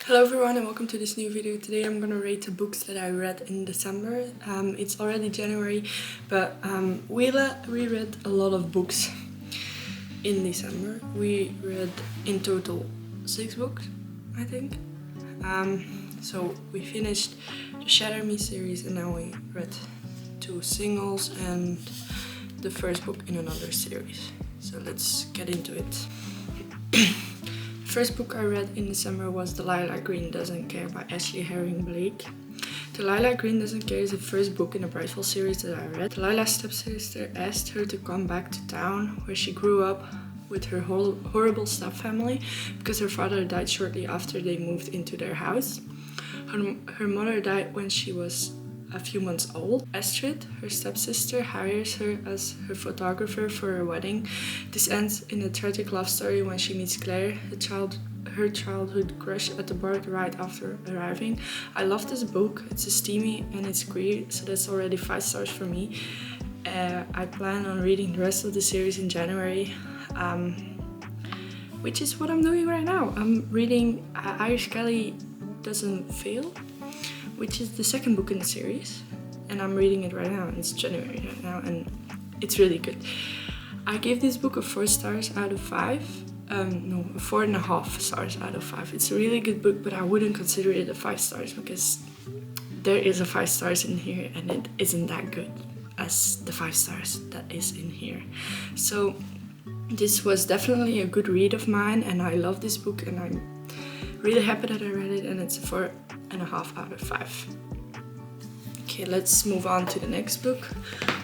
Hello everyone and welcome to this new video. Today I'm gonna rate the books that I read in December. It's already January, but we read a lot of books in December. We read in total 6 books, I think. So we finished the Shatter Me series and now we read 2 singles and the first book in another series. So let's get into it. First book I read in December was Delilah Green Doesn't Care by Ashley Herring Blake. Delilah Green Doesn't Care is the first book in the Brightfall series that I read. Delilah's stepsister asked her to come back to town where she grew up with her horrible stepfamily because her father died shortly after they moved into their house. Her mother died when she was a few months old. Astrid, her stepsister, hires her as her photographer for her wedding. This ends in a tragic love story when she meets Claire, her childhood crush, at the bar right after arriving. I love this book. It's steamy and it's queer, so that's already 5 stars for me. I plan on reading the rest of the series in January, which is what I'm doing right now. I'm reading Irish Kelly Doesn't Fail, which is the second book in the series, and I'm reading it right now. It's January right now and it's really good. I gave this book a 4 stars out of 5. No, 4.5 stars out of 5. It's a really good book, but I wouldn't consider it a 5 stars because there is a 5 stars in here and it isn't that good as the 5 stars that is in here. So this was definitely a good read of mine and I love this book and I'm really happy that I read it, and it's a 4.5 out of 5. Okay, let's move on to the next book,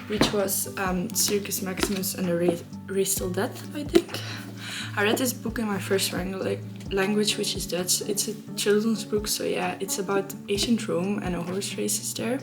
which was Circus, Maximus and the Race Till Death, I think. I read this book in my first language, which is Dutch. It's a children's book, so yeah, it's about ancient Rome and a horse races there.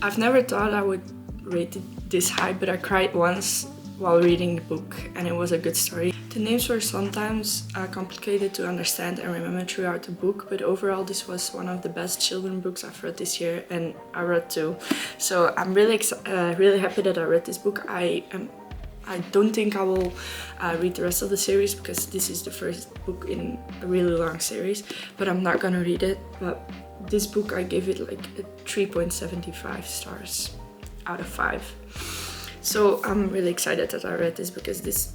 I've never thought I would rate it this high, but I cried once while reading the book and it was a good story. The names were sometimes complicated to understand and remember throughout the book, but overall this was one of the best children's books I've read this year, and I read 2. So I'm really happy that I read this book. I don't think I will read the rest of the series because this is the first book in a really long series, but I'm not gonna read it. But this book I gave it like a 3.75 stars out of 5. So I'm really excited that I read this because this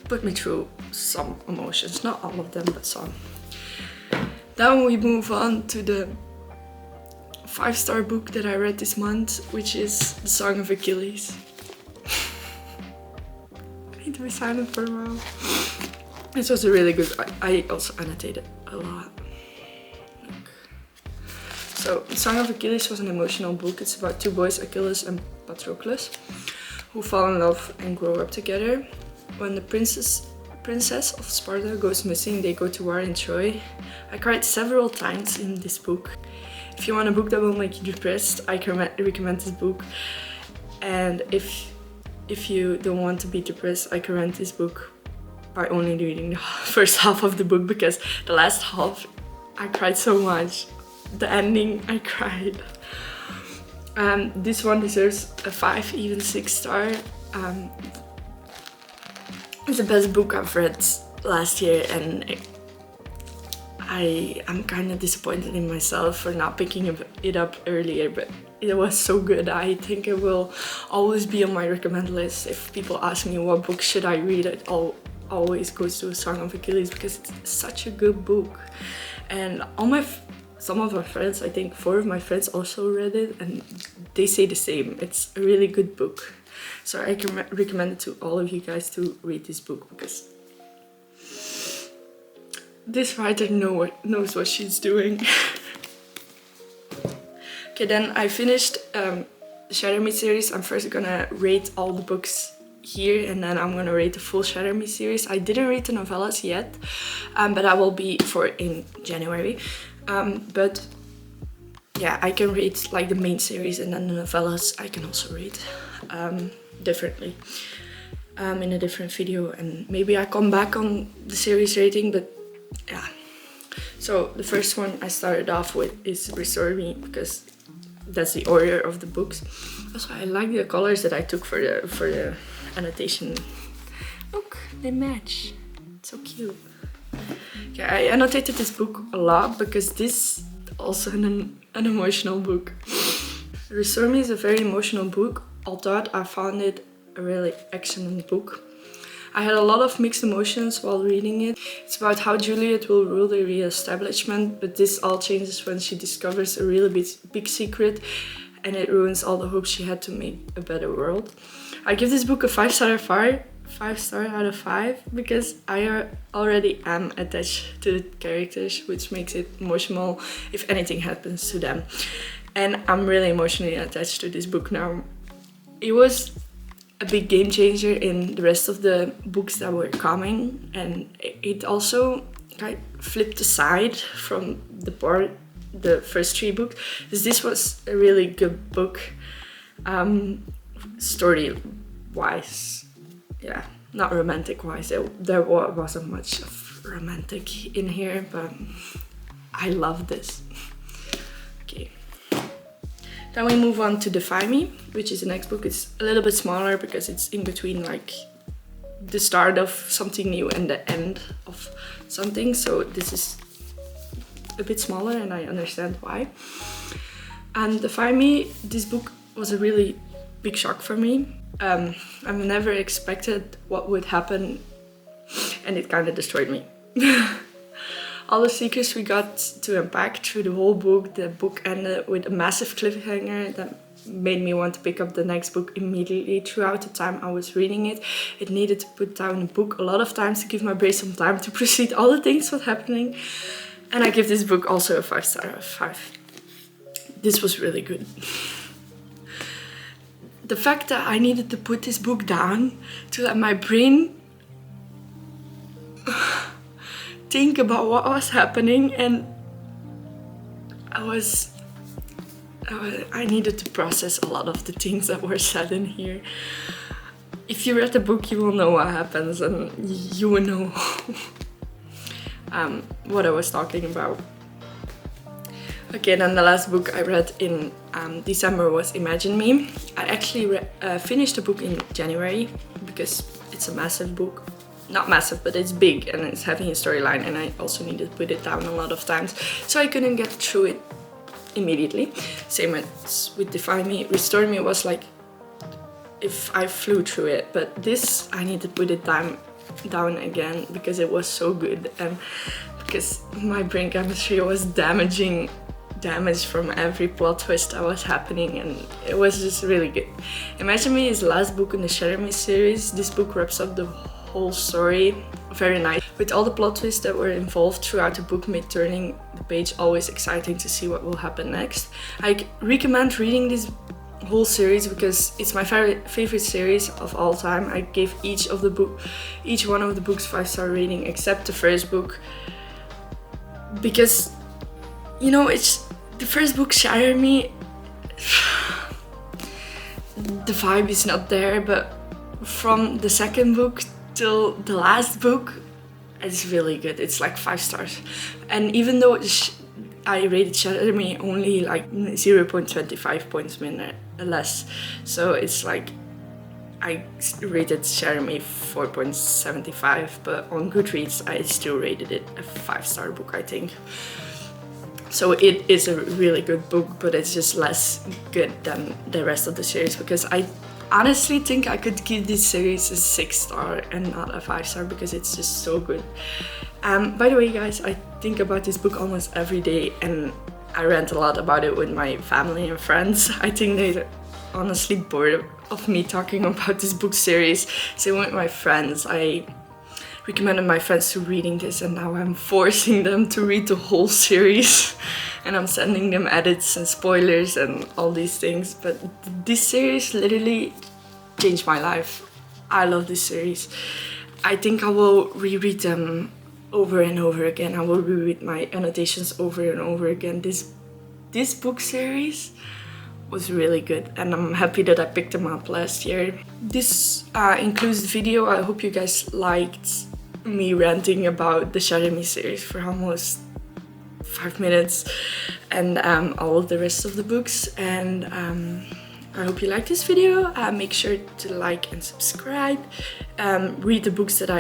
put me through some emotions, not all of them, but some. Then we move on to the 5-star book that I read this month, which is The Song of Achilles. I need to be silent for a while. This was a really good, I also annotated a lot. So, The Song of Achilles was an emotional book. It's about 2 boys, Achilles and Patroclus, who fall in love and grow up together. When the princess of Sparta goes missing, they go to war in Troy. I cried several times in this book. If you want a book that will make you depressed, I can recommend this book. And if you don't want to be depressed, I recommend this book by only reading the first half of the book, because the last half I cried so much. The ending, I cried. This one deserves a 5, even 6 star. It's the best book I've read last year, and I'm kind of disappointed in myself for not picking it up earlier, but it was so good. I think it will always be on my recommend list. If people ask me what book should I read, it always goes to A Song of Achilles because it's such a good book. And some of my friends, I think 4 of my friends also read it and they say the same. It's a really good book. So I can recommend it to all of you guys to read this book because this writer knows what she's doing. Okay, then I finished the Shatter Me series. I'm first gonna rate all the books here and then I'm gonna rate the full Shatter Me series. I didn't read the novellas yet, but I will be in January. But yeah, I can read like the main series and then the novellas I can also read differently in a different video, and maybe I come back on the series rating, but yeah. So the first one I started off with is Restore Me because that's the order of the books. Also, I like the colors that I took for the annotation. Look, they match. So cute. Okay, I annotated this book a lot because this also an emotional book. Restore Me is a very emotional book, although I found it a really excellent book. I had a lot of mixed emotions while reading it. It's about how Juliet will rule the re-establishment, but this all changes when she discovers a really big secret, and it ruins all the hopes she had to make a better world. I give this book a 5-star out of 5 because I already am attached to the characters, which makes it emotional if anything happens to them. And I'm really emotionally attached to this book now. It was a big game changer in the rest of the books that were coming, and it also kind of flipped aside from the first 3 books. This was a really good book, story wise. Yeah, not romantic wise. There wasn't much of romantic in here, but I love this. Okay. Then we move on to Defy Me, which is the next book. It's a little bit smaller because it's in between like the start of something new and the end of something. So this is a bit smaller and I understand why. And Defy Me, this book was a really big shock for me. I've never expected what would happen and it kind of destroyed me. All the secrets we got to unpack through the whole book. The book ended with a massive cliffhanger that made me want to pick up the next book immediately. Throughout the time I was reading it, it needed to put down a book a lot of times to give my brain some time to proceed all the things what's happening. And I give this book also a 5-star out of 5. This was really good. The fact that I needed to put this book down to let my brain think about what was happening, and I needed to process a lot of the things that were said in here. If you read the book, you will know what happens and you will know what I was talking about. Okay, then the last book I read in December was Imagine Me. I actually finished the book in January because it's a massive book. Not massive, but it's big and it's having a storyline, and I also needed to put it down a lot of times, so I couldn't get through it immediately. Same as with Defy Me. Restore Me was like if I flew through it, but this I need to put it down again because it was so good and because my brain chemistry was damaged from every plot twist that was happening, and it was just really good. Imagine Me is the last book in the Shatter Me series. This book wraps up the whole story very nice, with all the plot twists that were involved throughout the book, made turning the page always exciting to see what will happen next. I recommend reading this whole series because it's my favorite series of all time. I gave each one of the books 5-star rating except the first book, because you know, it's the first book Shatter Me. The vibe is not there, but from the second book till the last book, it's really good. It's like 5 stars. And even though I rated Shatter Me only like 0.25 points less, so it's like I rated Shatter Me 4.75, but on Goodreads I still rated it a 5-star book, I think. So it is a really good book, but it's just less good than the rest of the series because I honestly think I could give this series a 6-star and not a 5-star because it's just so good. By the way, guys, I think about this book almost every day and I rant a lot about it with my family and friends. I think they're honestly bored of me talking about this book series. Same with my friends. I recommended my friends to reading this and now I'm forcing them to read the whole series and I'm sending them edits and spoilers and all these things, but this series literally changed my life. I love this series. I think I will reread them over and over again. I will reread my annotations over and over again. This book series was really good and I'm happy that I picked them up last year. This includes the video. I hope you guys liked me ranting about the Shatter Me series for almost 5 minutes and all of the rest of the books, and I hope you like this video. Make sure to like and subscribe. Read the books that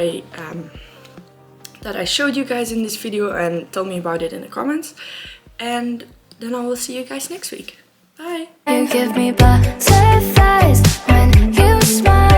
that I showed you guys in this video and tell me about it in the comments. And then I will see you guys next week. Bye! You give me butterflies when you smile.